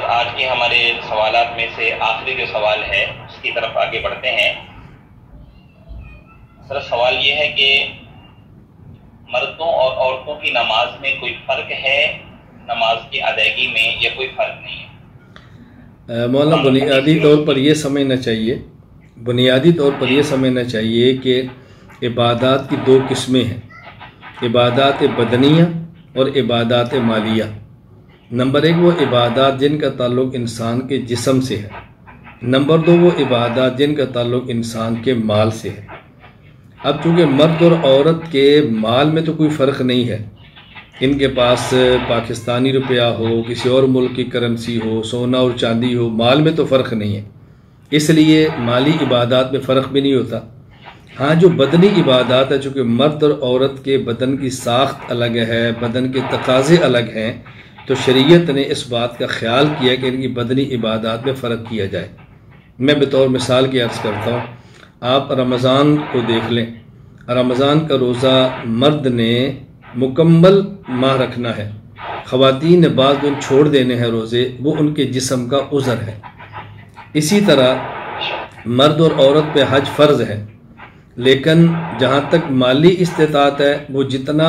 آج کے ہمارے سوالات میں سے آخری جو سوال ہے اس کی طرف آگے بڑھتے ہیں۔ سر سوال یہ ہے کہ مردوں اور عورتوں کی نماز میں کوئی فرق ہے نماز کی ادائیگی میں یا کوئی فرق نہیں ہے؟ مولانا بنیادی طور پر یہ سمجھنا چاہیے کہ عبادات کی دو قسمیں ہیں، عبادات بدنیہ اور عبادات مالیہ۔ نمبر ایک وہ عبادات جن کا تعلق انسان کے جسم سے ہے، نمبر دو وہ عبادات جن کا تعلق انسان کے مال سے ہے۔ اب چونکہ مرد اور عورت کے مال میں تو کوئی فرق نہیں ہے، ان کے پاس پاکستانی روپیہ ہو، کسی اور ملک کی کرنسی ہو، سونا اور چاندی ہو، مال میں تو فرق نہیں ہے، اس لیے مالی عبادات میں فرق بھی نہیں ہوتا۔ ہاں جو بدنی عبادات ہے، چونکہ مرد اور عورت کے بدن کی ساخت الگ ہے، بدن کے تقاضے الگ ہیں، تو شریعت نے اس بات کا خیال کیا کہ ان کی بدنی عبادات میں فرق کیا جائے۔ میں بطور مثال کی عرض کرتا ہوں، آپ رمضان کو دیکھ لیں، رمضان کا روزہ مرد نے مکمل ماہ رکھنا ہے، خواتین نے بعض دن چھوڑ دینے ہیں روزے، وہ ان کے جسم کا عذر ہے۔ اسی طرح مرد اور عورت پہ حج فرض ہے، لیکن جہاں تک مالی استطاعت ہے وہ جتنا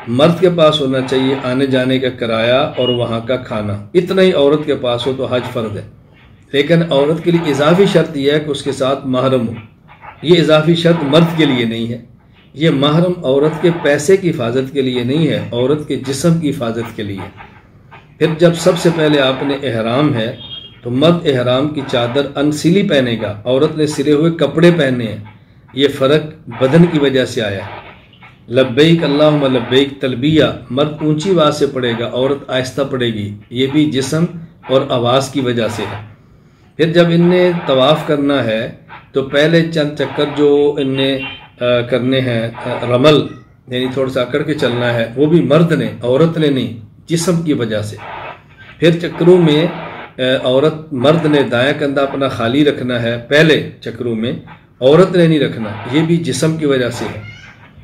مرد کے پاس ہونا چاہیے آنے جانے کا کرایہ اور وہاں کا کھانا، اتنا ہی عورت کے پاس ہو تو حج فرض ہے۔ لیکن عورت کے لیے اضافی شرط یہ ہے کہ اس کے ساتھ محرم ہو، یہ اضافی شرط مرد کے لیے نہیں ہے۔ یہ محرم عورت کے پیسے کی حفاظت کے لیے نہیں ہے، عورت کے جسم کی حفاظت کے لیے۔ پھر جب سب سے پہلے آپ نے احرام ہے تو مرد احرام کی چادر انسلی پہنے گا، عورت نے سلے ہوئے کپڑے پہنے ہیں، یہ فرق بدن کی وجہ سے آیا ہے۔ لبیک اللہم لبیک تلبیہ مرد اونچی آواز سے پڑھے گا، عورت آہستہ پڑھے گی، یہ بھی جسم اور آواز کی وجہ سے ہے۔ پھر جب ان نے طواف کرنا ہے تو پہلے چند چکر جو ان نے کرنے ہیں رمل، یعنی تھوڑا سا اکڑ کے چلنا ہے، وہ بھی مرد نے، عورت نے نہیں، جسم کی وجہ سے۔ پھر چکروں میں مرد نے دایاں کندھا اپنا خالی رکھنا ہے پہلے چکروں میں، عورت نے نہیں رکھنا، یہ بھی جسم کی وجہ سے ہے۔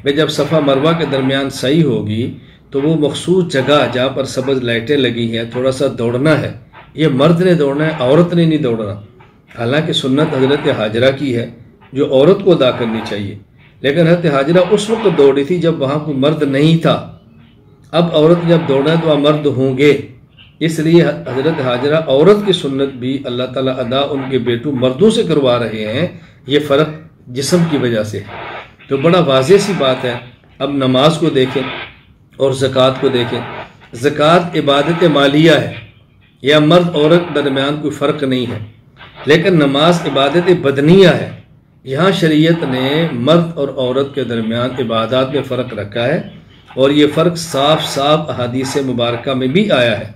پھر جب صفا مروہ کے درمیان سعی ہوگی تو وہ مخصوص جگہ جہاں پر سبز لائٹیں لگی ہیں تھوڑا سا دوڑنا ہے، یہ مرد نے دوڑنا ہے، عورت نے نہیں دوڑنا۔ حالانکہ سنت حضرت حاجرہ کی ہے جو عورت کو ادا کرنی چاہیے، لیکن حضرت حاجرہ اس وقت دوڑی تھی جب وہاں کوئی مرد نہیں تھا، اب عورت جب دوڑنا ہے تو وہاں مرد ہوں گے، اس لیے حضرت حاجرہ عورت کی سنت بھی اللہ تعالیٰ ادا ان کے بیٹوں مردوں سے کروا رہے ہیں، یہ فرق جسم کی وجہ سے ہے۔ تو بڑا واضح سی بات ہے۔ اب نماز کو دیکھیں اور زکوٰۃ کو دیکھیں، زکوٰۃ عبادت مالیہ ہے، یا مرد عورت درمیان کوئی فرق نہیں ہے، لیکن نماز عبادت بدنیہ ہے۔ یہاں شریعت نے مرد اور عورت کے درمیان عبادات میں فرق رکھا ہے، اور یہ فرق صاف صاف احادیث مبارکہ میں بھی آیا ہے۔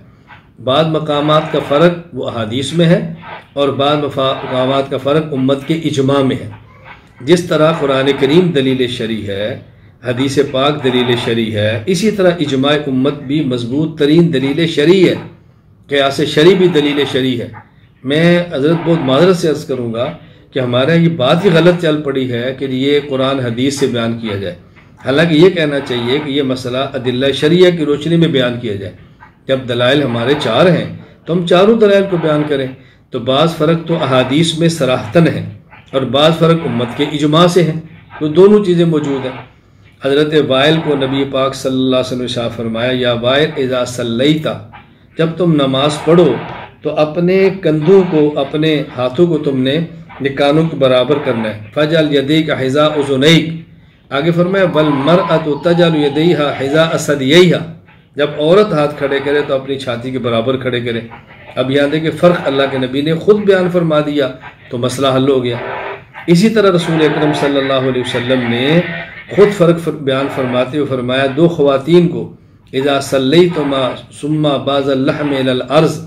بعض مقامات کا فرق وہ احادیث میں ہے اور بعض مقامات کا فرق امت کے اجماع میں ہے۔ جس طرح قرآن کریم دلیل شرعی ہے، حدیث پاک دلیل شرعی ہے، اسی طرح اجماع امت بھی مضبوط ترین دلیل شرعی ہے، قیاس شرعی بھی دلیل شرعی ہے۔ میں حضرت بہت معذرت سے عرض کروں گا کہ ہمارے یہ بات ہی غلط چل پڑی ہے کہ یہ قرآن حدیث سے بیان کیا جائے، حالانکہ یہ کہنا چاہیے کہ یہ مسئلہ ادلہ شرعیہ کی روشنی میں بیان کیا جائے۔ جب دلائل ہمارے چار ہیں تو ہم چاروں دلائل کو بیان کریں، تو بعض فرق تو احادیث میں صراحتاً ہے اور بعض فرق امت کے اجماع سے ہیں، تو دونوں چیزیں موجود ہیں۔ حضرت وائل کو نبی پاک صلی اللہ علیہ وسلم نے فرمایا، یا وائل اذا صلیت، جب تم نماز پڑھو تو اپنے کندھوں کو، اپنے ہاتھوں کو تم نے نکانوں کے برابر کرنا ہے۔ فجعل یدیک حذاء اذنیک، آگے فرمایا والمرأۃ تجعل یدیہا حذاء ثدییہا، جب عورت ہاتھ کھڑے کرے تو اپنی چھاتی کے برابر کھڑے کرے۔ اب یہاں دیکھیں فرق اللہ کے نبی نے خود بیان فرما دیا تو مسئلہ حل ہو گیا۔ اسی طرح رسول اکرم صلی اللہ علیہ وسلم نے خود فرق بیان فرماتے ہوئے فرمایا، دو خواتین کو اذا صلیتما ثم باز اللحم الی الارض،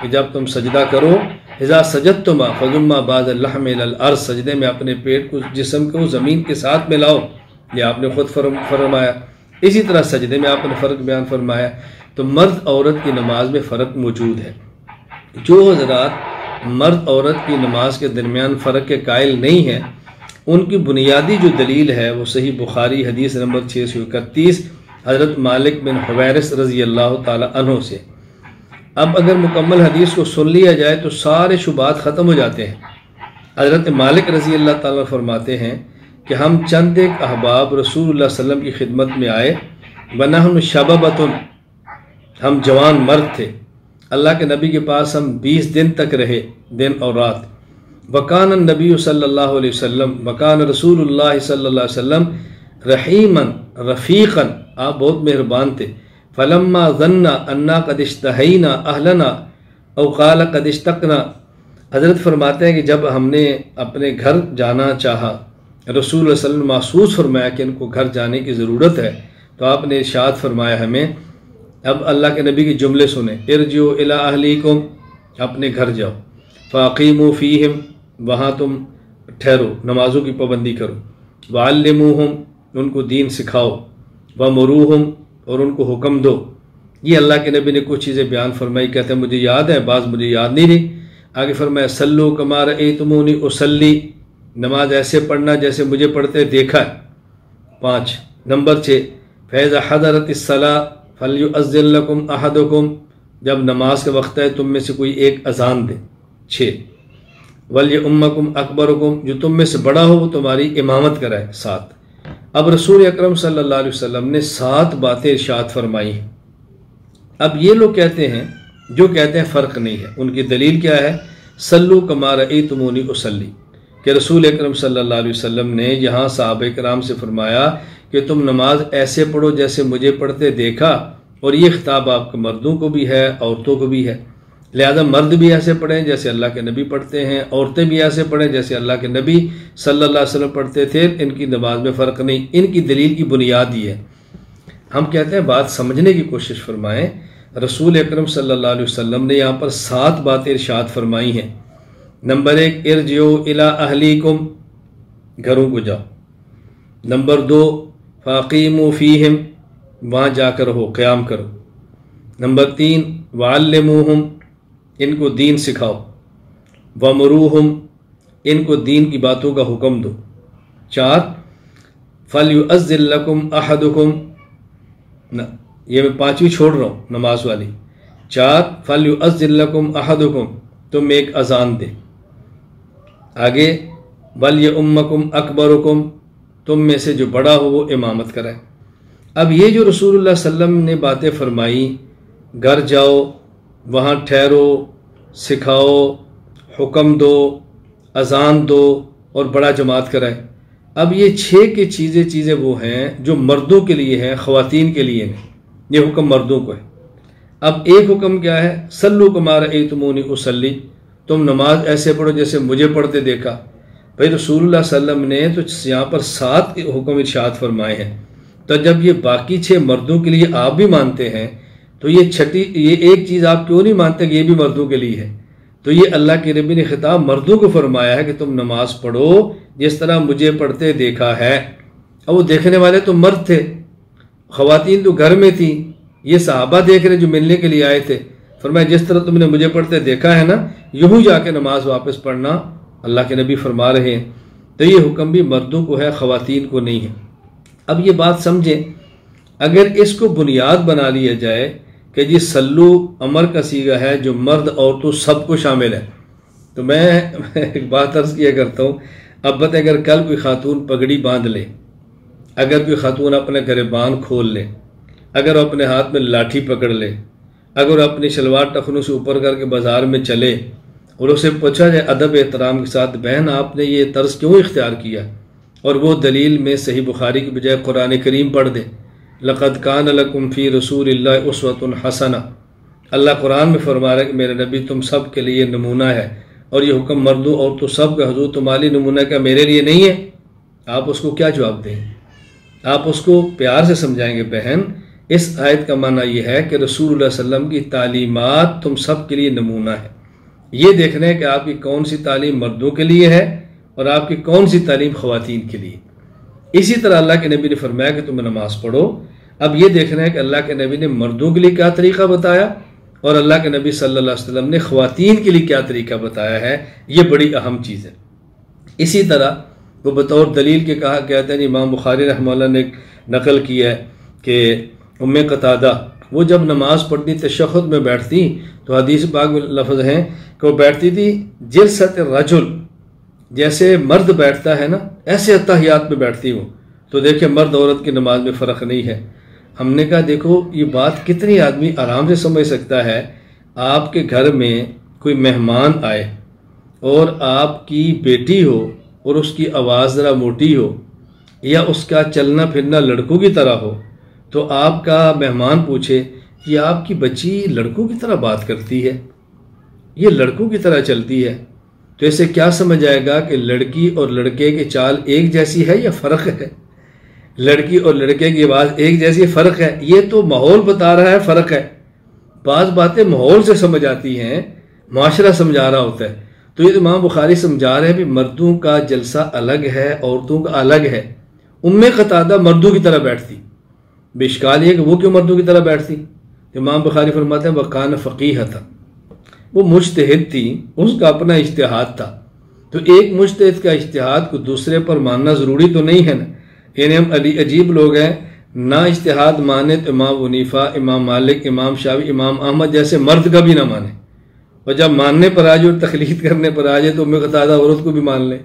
کہ جب تم سجدہ کرو، اذا سجدتما فضم باز اللحم الی الارض، سجدے میں اپنے پیٹ کو، جسم کو زمین کے ساتھ ملاؤ، یہ آپ نے خود فرمایا۔ اسی طرح سجدے میں آپ نے فرق بیان فرمایا۔ تو مرد عورت کی نماز میں فرق موجود ہے۔ جو حضرات مرد عورت کی نماز کے درمیان فرق کے قائل نہیں ہیں، ان کی بنیادی جو دلیل ہے وہ صحیح بخاری حدیث نمبر 631 حضرت مالک بن حویرث رضی اللہ تعالی عنہ سے، اب اگر مکمل حدیث کو سن لیا جائے تو سارے شبہات ختم ہو جاتے ہیں۔ حضرت مالک رضی اللہ تعالیٰ فرماتے ہیں کہ ہم چند ایک احباب رسول اللہ صلی اللہ علیہ وسلم کی خدمت میں آئے، وَنَحْنُ شَبَبَةٌ، ہم جوان مرد تھے، اللہ کے نبی کے پاس ہم 20 دن تک رہے، دن اور رات۔ وَكَانَ النَّبِيُّ صلی اللہ علیہ وسلم وَكَانَ رسول اللہ صلی اللہ علیہ وسلم رحیمًا رفیقًا، آپ بہت مہربان تھے۔ فَلَمَّا ظَنَّ أَنَّا قَدِ اشْتَهَيْنَا أَهْلَنَا أَوْ قَالَ قَدِ اشْتَقْنَا، حضرت فرماتے ہیں کہ جب ہم نے اپنے گھر جانا چاہا، رسول اللہ صلی اللہ علیہ وسلم محسوس فرمایا کہ ان کو گھر جانے کی ضرورت ہے، تو آپ نے ارشاد فرمایا ہمیں، اب اللہ کے نبی کے جملے سنیں، ارجعوا الی اہلیکم، اپنے گھر جاؤ، فاقیموا فیہم، وہاں تم ٹھہرو، نمازوں کی پابندی کرو، وعلموہم، ان کو دین سکھاؤ، ومروہم، اور ان کو حکم دو۔ یہ اللہ کے نبی نے کچھ چیزیں بیان فرمائی، کہتے ہیں مجھے یاد ہے، بعض مجھے یاد نہیں رہی۔ آگے فرمایا صلو کما رأیتمونی اصلی، نماز ایسے پڑھنا جیسے مجھے پڑھتے دیکھا ہے۔ 5 نمبر 6 فَإِذَا حَضَرَتِ الصَّلَاةُ فَلْيُؤَذِّن لَكُمْ أَحَدُكُمْ، جب نماز کا وقت ہے تم میں سے کوئی ایک اذان دے۔ 6 وَلْيُؤَمَّكُمْ أَكْبَرُكُمْ، جو تم میں سے بڑا ہو وہ تمہاری امامت کرائے۔ 7 اب رسول اکرم صلی اللہ علیہ وسلم نے 7 باتیں ارشاد فرمائی ہیں۔ اب یہ لوگ کہتے ہیں، جو کہتے ہیں فرق نہیں ہے، ان کی دلیل کیا ہے؟ صلو کما رأیتمونی اصلی، کہ رسول اکرم صلی اللہ علیہ وسلم نے یہاں صحابہ کرام سے فرمایا کہ تم نماز ایسے پڑھو جیسے مجھے پڑھتے دیکھا، اور یہ خطاب آپ کے مردوں کو بھی ہے، عورتوں کو بھی ہے، لہذا مرد بھی ایسے پڑھیں جیسے اللہ کے نبی پڑھتے ہیں، عورتیں بھی ایسے پڑھیں جیسے اللہ کے نبی صلی اللہ علیہ وسلم پڑھتے تھے، ان کی نماز میں فرق نہیں۔ ان کی دلیل کی بنیاد یہ ہے۔ ہم کہتے ہیں بات سمجھنے کی کوشش فرمائیں۔ رسول اکرم صلی اللہ علیہ وسلم نے یہاں پر 7 باتیں ارشاد فرمائی ہیں۔ نمبر 1 ارجعوا الی اہلیکم، گھروں کو جاؤ۔ نمبر 2 فاقیموا فیہم، وہاں جا کر رہو، قیام کرو۔ نمبر 3 وعلموہم، ان کو دین سکھاؤ۔ ومروہم، ان کو دین کی باتوں کا حکم دو۔ 4 فلیؤذن لکم احدکم، یہ میں 5ویں چھوڑ رہا ہوں نماز والی۔ 4 فلیؤذن لکم احدکم، تم ایک اذان دے۔ آگے ولیؤمکم اکبرکم، تم میں سے جو بڑا ہو وہ امامت کرائے۔ اب یہ جو رسول اللہ صلی اللہ علیہ وسلم نے باتیں فرمائی، گھر جاؤ، وہاں ٹھہرو، سکھاؤ، حکم دو، اذان دو اور بڑا جماعت کرائے، اب یہ 6 کی چیزیں وہ ہیں جو مردوں کے لیے ہیں، خواتین کے لیے نہیں، یہ حکم مردوں کو ہے۔ اب ایک حکم کیا ہے؟ صلو کما رأیتمونی اصلی، تم نماز ایسے پڑھو جیسے مجھے پڑھتے دیکھا۔ بھائی رسول اللہ صلی اللہ علیہ وسلم نے تو یہاں پر 7 حکم ارشاد فرمائے ہیں، تو جب یہ باقی 6 مردوں کے لیے آپ بھی مانتے ہیں تو یہ ایک چیز آپ کیوں نہیں مانتے کہ یہ بھی مردوں کے لیے ہے؟ تو یہ اللہ کے نبی نے خطاب مردوں کو فرمایا ہے کہ تم نماز پڑھو جس طرح مجھے پڑھتے دیکھا ہے۔ اب وہ دیکھنے والے تو مرد تھے، خواتین تو گھر میں تھیں، یہ صحابہ دیکھ رہے جو ملنے کے لیے آئے تھے، فرمایا جس طرح تم نے مجھے پڑھتے دیکھا ہے نا، یوں جا کے نماز واپس پڑھنا، اللہ کے نبی فرما رہے ہیں۔ تو یہ حکم بھی مردوں کو ہے، خواتین کو نہیں ہے۔ اب یہ بات سمجھیں، اگر اس کو بنیاد بنا لیا جائے کہ جی سلو امر کا صیغہ ہے جو مرد عورتوں سب کو شامل ہے، تو میں ایک بات عرض کیا کرتا ہوں، اب بتائیں اگر کل کوئی خاتون پگڑی باندھ لے، اگر کوئی خاتون اپنے گریبان کھول لے، اگر وہ اپنے ہاتھ میں لاٹھی پکڑ لے، اگر وہ اپنی شلوار ٹخنوں سے اوپر کر کے بازار میں چلے اور اسے پوچھا جائے ادب احترام کے ساتھ بہن آپ نے یہ طرز کیوں اختیار کیا، اور وہ دلیل میں صحیح بخاری کی بجائے قرآن کریم پڑھ دے، لقد کان لکم فی رسول اللہ اسوۃ حسنہ، اللہ قرآن میں فرما رہا ہے کہ میرے نبی تم سب کے لیے نمونہ ہے، اور یہ حکم مردوں اور تو سب کا حضور تمہاری نمونہ کا میرے لیے نہیں ہے، آپ اس کو کیا جواب دیں؟ آپ اس کو پیار سے سمجھائیں گے بہن اس آیت کا معنی یہ ہے کہ رسول اللہ صلی اللہ علیہ وسلم کی تعلیمات تم سب کے لیے نمونہ ہے، یہ دیکھنا ہے کہ آپ کی کون سی تعلیم مردوں کے لیے ہے اور آپ کی کون سی تعلیم خواتین کے لیے۔ اسی طرح اللہ کے نبی نے فرمایا کہ تم نماز پڑھو، اب یہ دیکھنا ہے کہ اللہ کے نبی نے مردوں کے لیے کیا طریقہ بتایا اور اللہ کے نبی صلی اللہ علیہ وسلم نے خواتین کے لیے کیا طریقہ بتایا ہے، یہ بڑی اہم چیز ہے۔ اسی طرح وہ بطور دلیل کے کہا کہتے ہیں امام بخاری رحمہ اللہ نے نقل کیا ہے کہ ام قتادہ وہ جب نماز پڑھتی تشہد میں بیٹھتی تو حدیث پاک میں لفظ ہیں کہ وہ بیٹھتی تھی جلسۃ الرجل، جیسے مرد بیٹھتا ہے نا ایسے اتحیات میں بیٹھتی وہ. تو دیکھیں مرد عورت کی نماز میں فرق نہیں ہے. ہم نے کہا دیکھو یہ بات کتنی آدمی آرام سے سمجھ سکتا ہے. آپ کے گھر میں کوئی مہمان آئے اور آپ کی بیٹی ہو اور اس کی آواز ذرا موٹی ہو یا اس کا چلنا پھرنا لڑکوں کی طرح ہو، تو آپ کا مہمان پوچھے کہ آپ کی بچی لڑکوں کی طرح بات کرتی ہے، یہ لڑکوں کی طرح چلتی ہے، تو اسے کیا سمجھ آئے گا کہ لڑکی اور لڑکے کی چال ایک جیسی ہے یا فرق ہے؟ لڑکی اور لڑکے کی آواز ایک جیسی فرق ہے. یہ تو ماحول بتا رہا ہے فرق ہے. بعض باتیں ماحول سے سمجھ آتی ہیں، معاشرہ سمجھا رہا ہوتا ہے. تو یہ امام بخاری سمجھا رہے ہیں کہ مردوں کا جلسہ الگ ہے، عورتوں کا الگ ہے. قتادہ مردوں کی طرح بیٹھتی. بے اشکال یہ کہ وہ کیوں مردوں کی طرح بیٹھتی؟ امام بخاری فرماتے ہیں وَقَانَ فَقِیہَةً، وہ مجتہد تھی، اس کا اپنا اجتہاد تھا. تو ایک مجتہد کا اجتہاد کو دوسرے پر ماننا ضروری تو نہیں ہے نا. یعنی ہم عجیب لوگ ہیں، نہ اجتہاد مانے تو امام حنیفہ، امام مالک، امام شافعی، امام احمد جیسے مرد کا بھی نہ مانے، اور جب ماننے پر آ جائے اور تقلید کرنے پر آ جائے تو قتادہ عورت کو بھی مان لے.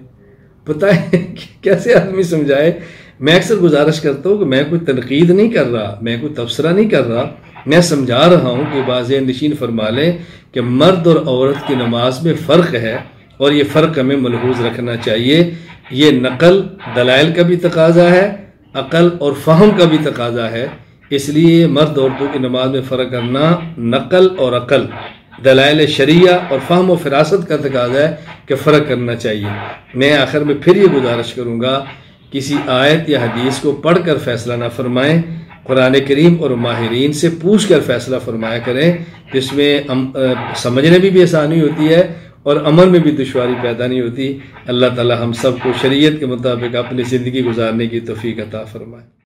پتہ ہے کیسے آدمی سمجھائے. میں اکثر گزارش کرتا ہوں کہ میں کوئی تنقید نہیں کر رہا، میں کوئی تبصرہ نہیں کر رہا، میں سمجھا رہا ہوں کہ واضح نشین فرما لیں کہ مرد اور عورت کی نماز میں فرق ہے، اور یہ فرق ہمیں ملحوظ رکھنا چاہیے. یہ نقل دلائل کا بھی تقاضا ہے، عقل اور فہم کا بھی تقاضا ہے. اس لیے مرد عورتوں کی نماز میں فرق کرنا نقل اور عقل، دلائل شریعہ اور فہم و فراست کا تقاضا ہے کہ فرق کرنا چاہیے. میں آخر میں پھر یہ گزارش کروں گا، کسی آیت یا حدیث کو پڑھ کر فیصلہ نہ فرمائیں، قرآن کریم اور ماہرین سے پوچھ کر فیصلہ فرمایا کریں، جس میں سمجھنے میں بھی آسانی ہوتی ہے اور عمل میں بھی دشواری پیدا نہیں ہوتی. اللہ تعالی ہم سب کو شریعت کے مطابق اپنی زندگی گزارنے کی توفیق عطا فرمائے.